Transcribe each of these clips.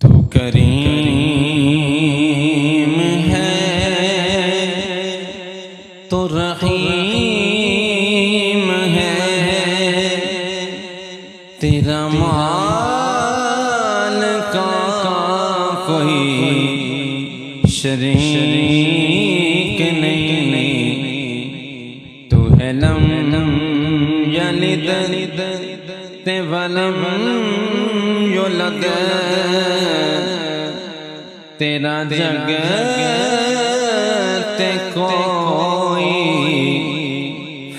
تو کریم ہے تو رحیم ہے، تیرا مال کا کوئی شریک نہیں، تو ہے لم یلد ولم یولد، تیرا جگ تے کوئی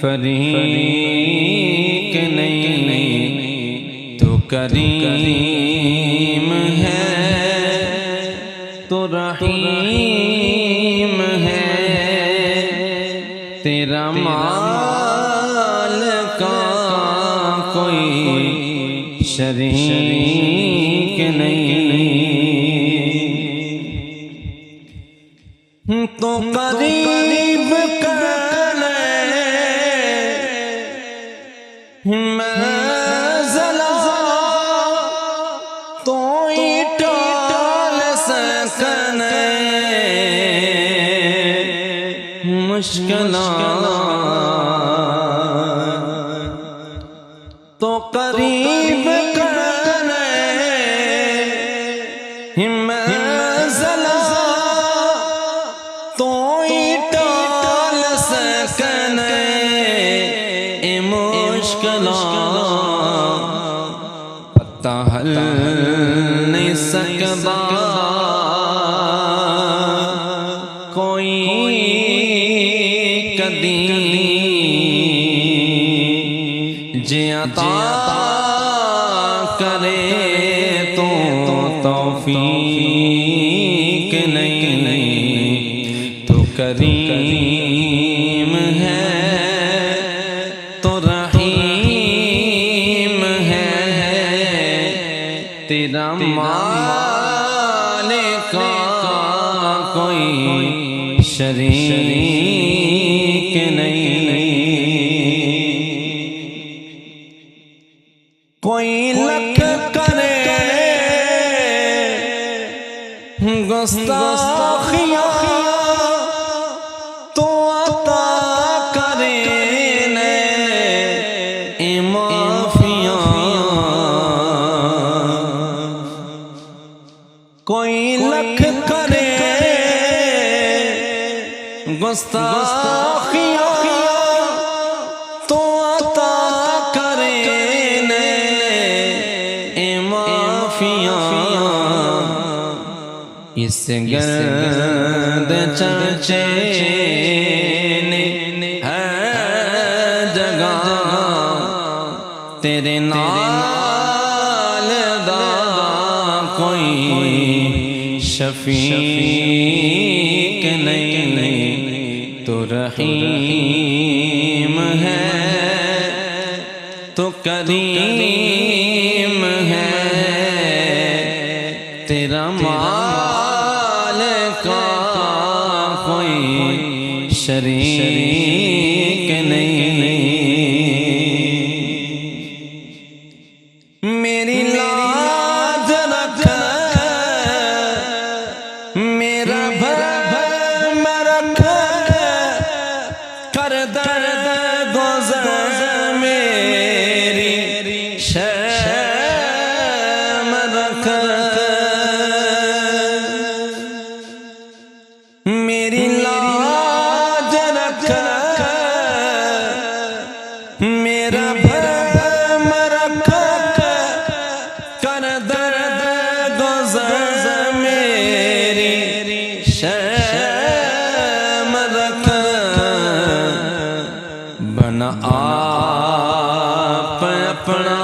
فریق نہیں، تو کریم ہے تو رحیم ہے، تیرا مال کا کوئی شریک نہیں، تو قریب کرنے منزلہ تو ہی ٹال سکنے مشکلات، تو قریب کرنے منزلہ تو ہی ٹال سکنے مشکلات، پتہ حل نہیں سکتا کوئی کدی، جے عطا کرے تو توفیق نہیں، تو کریم ہے تو رحیم ہے، تیرا مال کا کوئی شریک نہیں، کوئی لکھ کرے گستاخیاں تو عطا کرے معافیاں، کوئی لکھ کرے گستاخیاں تو عطا کرے معافیاں، اس گرد چرچے نے ہے جگہ تیرے نال دا کوئی شفیق نہیں، تو رحیم ہے تو کریم ہے، تیرا مال کا کوئی شریک نہیں، میری لاج رکھ میرا بھرم رکھ، کر درد گزر میری شرم رکھ، میری لاج رکھ میرا بھرم رکھ، کر درد گزر میری شرم رکھ، بنا آپ اپنا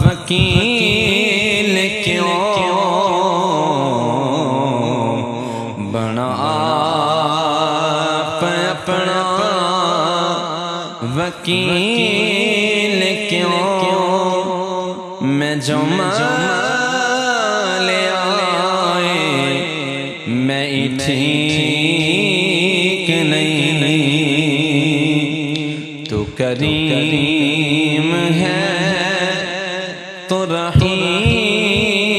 وکیل کیوں، بنا آپ اپنا وکیل کیوں، میں جو لے آئے میں ٹھیک نہیں، تو کریم ہے تو رحیم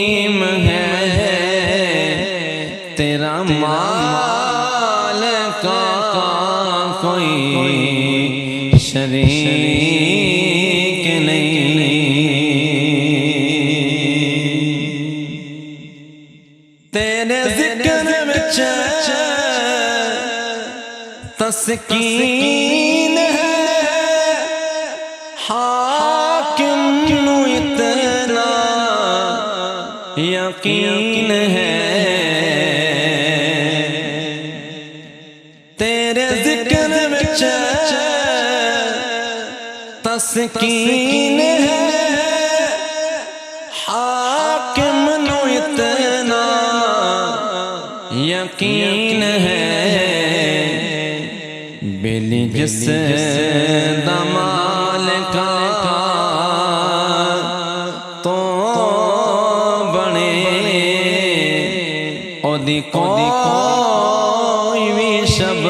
وچ تسکین ہے حاکم نو اتنا یقین ہے تیرے ذکر وچ تسکین ہے حاکم نو اتنا یقین ہے بیلی جس دا مالکا تو بنے او دی کوئی بھی شب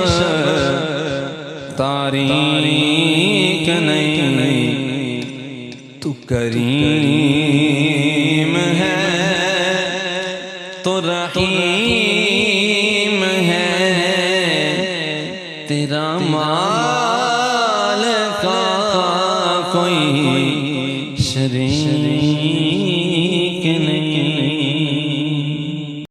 تاریک نہیں تو کریم ہے تو رحیم ہے تیرا مال کا کوئی شریک